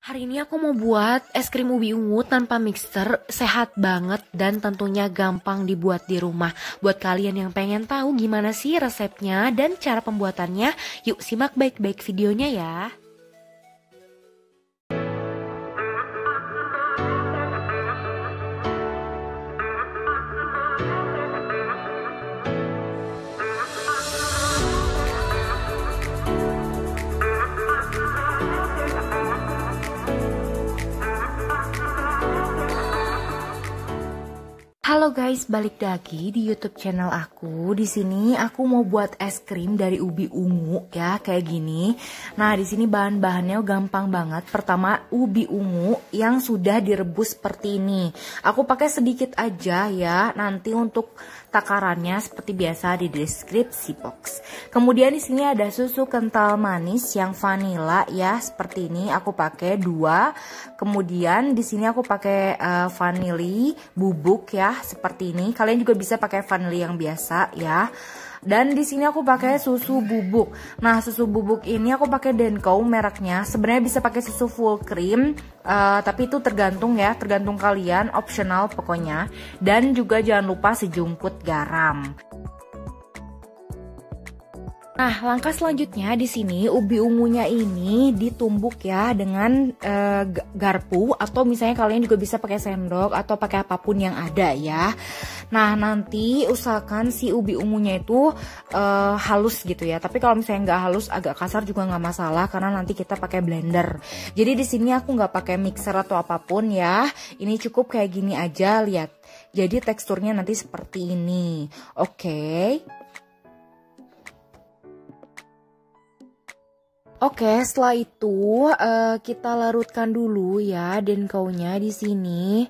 Hari ini aku mau buat es krim ubi ungu tanpa mixer, sehat banget dan tentunya gampang dibuat di rumah. Buat kalian yang pengen tahu gimana sih resepnya dan cara pembuatannya, yuk simak baik-baik videonya ya. Halo guys, balik lagi di YouTube channel aku. Di sini aku mau buat es krim dari ubi ungu ya, kayak gini. Nah, di sini bahan-bahannya gampang banget. Pertama, ubi ungu yang sudah direbus seperti ini. Aku pakai sedikit aja ya. Nanti untuk takarannya seperti biasa di deskripsi box. Kemudian di sini ada susu kental manis yang vanila ya, seperti ini. Aku pakai 2. Kemudian di sini aku pakai vanili bubuk ya, seperti ini. Kalian juga bisa pakai vanili yang biasa ya. Dan di sini aku pakai susu bubuk. Nah, susu bubuk ini aku pakai Denko mereknya. Sebenarnya bisa pakai susu full cream, tapi itu tergantung ya, tergantung kalian, optional pokoknya. Dan juga jangan lupa sejumput garam. Nah, langkah selanjutnya di sini ubi ungunya ini ditumbuk ya dengan garpu, atau misalnya kalian juga bisa pakai sendok atau pakai apapun yang ada ya. Nah, nanti usahakan si ubi ungunya itu halus gitu ya. Tapi kalau misalnya nggak halus, agak kasar juga nggak masalah karena nanti kita pakai blender. Jadi di sini aku nggak pakai mixer atau apapun ya. Ini cukup kayak gini aja, lihat. Jadi teksturnya nanti seperti ini. Oke. Oke, setelah itu kita larutkan dulu ya Denko-nya di sini.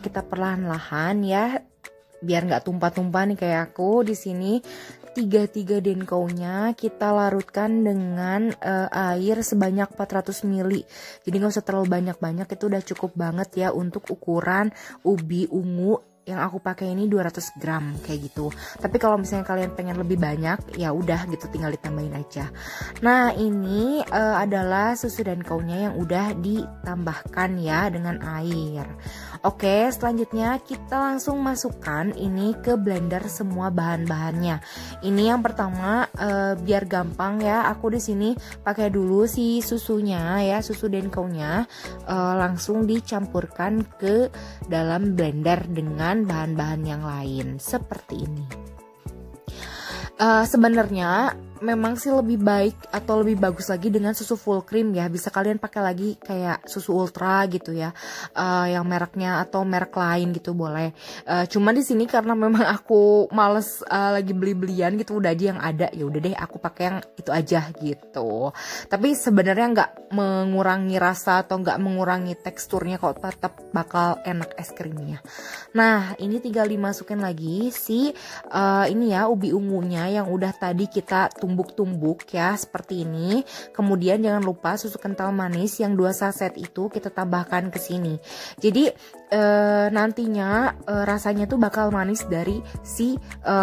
Kita perlahan-lahan ya, biar nggak tumpah-tumpah nih kayak aku di sini. 3 Denko-nya kita larutkan dengan air sebanyak 400 ml. Jadi nggak usah terlalu banyak-banyak, itu udah cukup banget ya untuk ukuran ubi ungu yang aku pakai ini 200 gram kayak gitu. Tapi kalau misalnya kalian pengen lebih banyak, ya udah gitu, tinggal ditambahin aja. Nah, ini adalah susu Denko-nya yang udah ditambahkan ya dengan air. Oke, selanjutnya kita langsung masukkan ini ke blender semua bahan-bahannya. Ini yang pertama, biar gampang ya, aku di sini pakai dulu si susunya ya, susu Denko-nya langsung dicampurkan ke dalam blender dengan bahan-bahan yang lain seperti ini. Sebenarnya memang sih lebih baik atau lebih bagus lagi dengan susu full cream ya. Bisa kalian pakai lagi kayak susu ultra gitu ya, yang mereknya atau merek lain gitu boleh. Cuman di sini karena memang aku males lagi beli-belian gitu, udah aja yang ada, ya udah deh aku pakai yang itu aja gitu. Tapi sebenarnya nggak mengurangi rasa atau nggak mengurangi teksturnya, kok tetap bakal enak es krimnya. Nah, ini tinggal dimasukin lagi si ini ya, ubi ungunya yang udah tadi kita tumbuk-tumbuk ya, seperti ini. Kemudian jangan lupa susu kental manis yang 2 saset itu kita tambahkan ke sini. Jadi nantinya rasanya tuh bakal manis dari si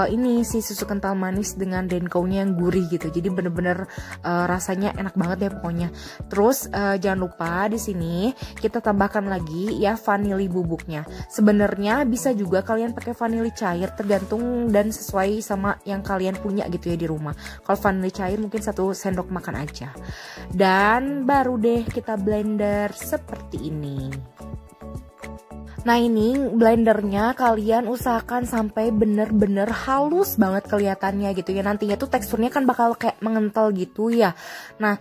ini si susu kental manis dengan Denko-nya yang gurih gitu. Jadi bener-bener rasanya enak banget ya pokoknya. Terus jangan lupa di sini kita tambahkan lagi ya vanili bubuknya. Sebenarnya bisa juga kalian pakai vanili cair, tergantung dan sesuai sama yang kalian punya gitu ya di rumah. Kalau vanili cair mungkin 1 sendok makan aja. Dan baru deh kita blender seperti ini. Nah, ini blendernya kalian usahakan sampai bener-bener halus banget kelihatannya gitu ya. Nantinya tuh teksturnya kan bakal kayak mengental gitu ya. Nah,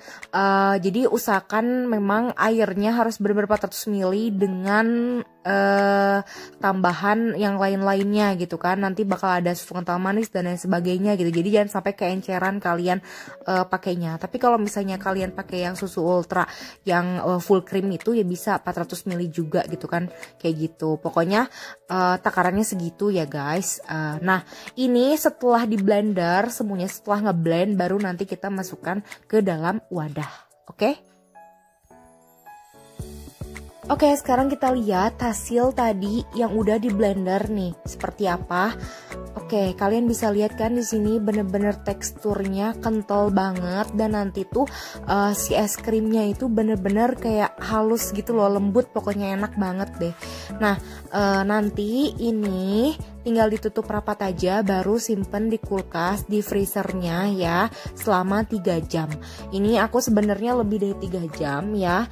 jadi usahakan memang airnya harus bener-bener 400 ml dengan tambahan yang lain-lainnya gitu kan. Nanti bakal ada susu kental manis dan lain sebagainya gitu. Jadi jangan sampai keenceran kalian pakainya. Tapi kalau misalnya kalian pakai yang susu ultra yang full cream itu ya bisa 400 ml juga gitu kan, kayak gitu. Pokoknya takarannya segitu ya guys. Nah, ini setelah di blender semuanya, setelah ngeblend baru nanti kita masukkan ke dalam wadah. Oke? Oke, sekarang kita lihat hasil tadi yang udah di blender nih seperti apa. Oke, kalian bisa lihat kan di sini bener-bener teksturnya kental banget, dan nanti tuh si es krimnya itu bener-bener kayak halus gitu loh, lembut, pokoknya enak banget deh. Nah, nanti ini tinggal ditutup rapat aja, baru simpen di kulkas, di freezernya ya selama 3 jam. Ini aku sebenarnya lebih dari 3 jam ya,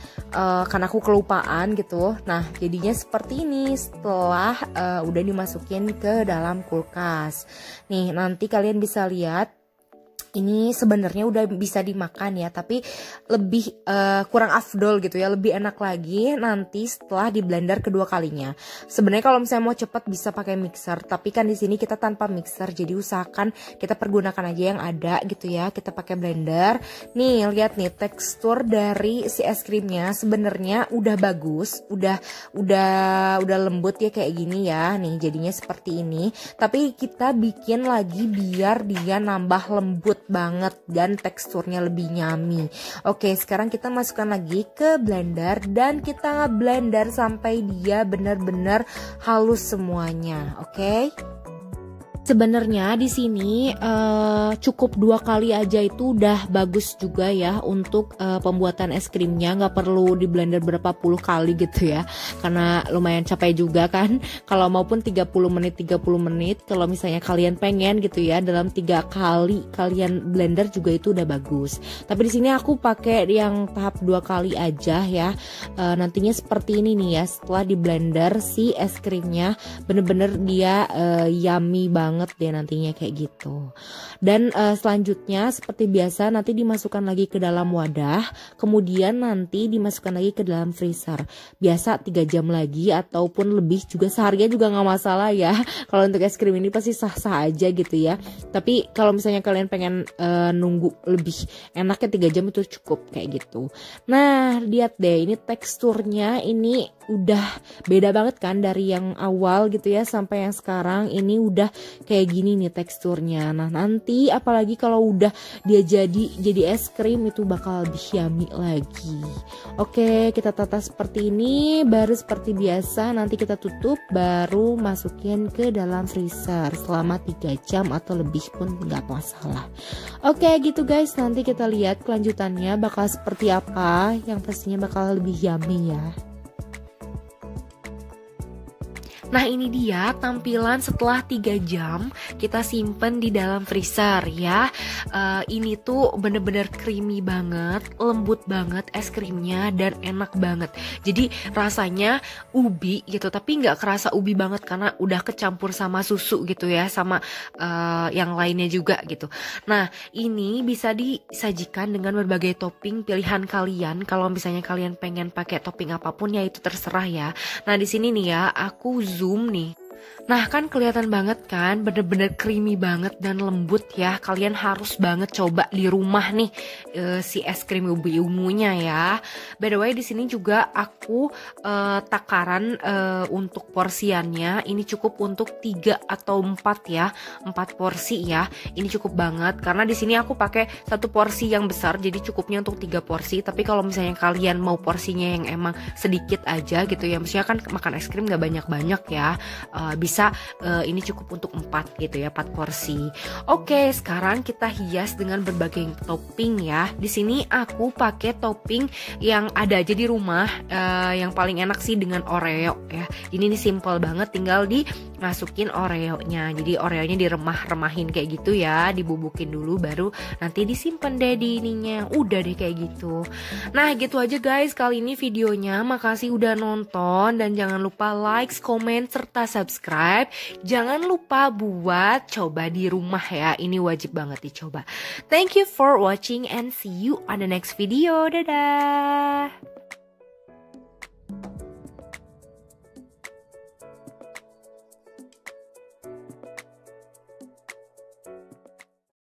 karena aku kelupaan gitu. Nah, jadinya seperti ini setelah udah dimasukin ke dalam kulkas. Nih, nanti kalian bisa lihat ini sebenarnya udah bisa dimakan ya, tapi lebih kurang afdol gitu ya, lebih enak lagi nanti setelah di blender kedua kalinya. Sebenarnya kalau misalnya mau cepat bisa pakai mixer, tapi kan di sini kita tanpa mixer, jadi usahakan kita pergunakan aja yang ada gitu ya. Kita pakai blender. Nih, lihat nih tekstur dari si es krimnya sebenarnya udah bagus, udah lembut ya kayak gini ya. Nih, jadinya seperti ini. Tapi kita bikin lagi biar dia nambah lembut banget dan teksturnya lebih yummy. Oke, sekarang kita masukkan lagi ke blender dan kita blender sampai dia benar-benar halus semuanya. Oke. Sebenarnya di sini cukup 2 kali aja itu udah bagus juga ya untuk pembuatan es krimnya, nggak perlu di blender berapa puluh kali gitu ya, karena lumayan capek juga kan. Kalau maupun 30 menit kalau misalnya kalian pengen gitu ya, dalam 3 kali kalian blender juga itu udah bagus. Tapi di sini aku pakai yang tahap 2 kali aja ya. Nantinya seperti ini nih ya, setelah di blender si es krimnya bener-bener dia yummy banget deh nantinya kayak gitu. Dan selanjutnya seperti biasa nanti dimasukkan lagi ke dalam wadah, kemudian nanti dimasukkan lagi ke dalam freezer. Biasa 3 jam lagi ataupun lebih juga, seharian juga nggak masalah ya. Kalau untuk es krim ini pasti sah-sah aja gitu ya. Tapi kalau misalnya kalian pengen nunggu lebih enaknya 3 jam itu cukup kayak gitu. Nah, lihat deh ini teksturnya ini udah beda banget kan dari yang awal gitu ya sampai yang sekarang. Ini udah kayak gini nih teksturnya. Nah, nanti apalagi kalau udah dia jadi es krim itu bakal lebih yummy lagi. Oke, kita tata seperti ini, baru seperti biasa nanti kita tutup, baru masukin ke dalam freezer selama 3 jam atau lebih pun nggak masalah. Oke gitu guys, nanti kita lihat kelanjutannya bakal seperti apa, yang pastinya bakal lebih yummy ya. Nah, ini dia tampilan setelah 3 jam kita simpen di dalam freezer ya. Ini tuh bener-bener creamy banget, lembut banget es krimnya dan enak banget. Jadi rasanya ubi gitu, tapi nggak kerasa ubi banget karena udah kecampur sama susu gitu ya, sama yang lainnya juga gitu. Nah, ini bisa disajikan dengan berbagai topping pilihan kalian. Kalau misalnya kalian pengen pakai topping apapun ya itu terserah ya. Nah, di sini nih ya aku zoom nih. Nah, kan kelihatan banget kan, bener-bener creamy banget dan lembut ya. Kalian harus banget coba di rumah nih si es krim ubi ungunya ya. By the way, di sini juga aku takaran untuk porsiannya ini cukup untuk 3 atau 4 ya, 4 porsi ya. Ini cukup banget karena di sini aku pakai 1 porsi yang besar, jadi cukupnya untuk 3 porsi. Tapi kalau misalnya kalian mau porsinya yang emang sedikit aja gitu ya, maksudnya kan makan es krim gak banyak-banyak ya, bisa ini cukup untuk 4 gitu ya, 4 porsi. Oke, sekarang kita hias dengan berbagai topping ya. Di sini aku pakai topping yang ada aja di rumah. Yang paling enak sih dengan Oreo ya. Ini nih simple banget, tinggal dimasukin Oreonya. Jadi Oreonya diremah-remahin kayak gitu ya, dibubukin dulu baru nanti disimpan deh di ininya. Udah deh kayak gitu. Nah, gitu aja guys kali ini videonya. Makasih udah nonton dan jangan lupa like, comment serta subscribe. Jangan lupa buat coba di rumah ya. Ini wajib banget dicoba. Thank you for watching and see you on the next video. Dadah.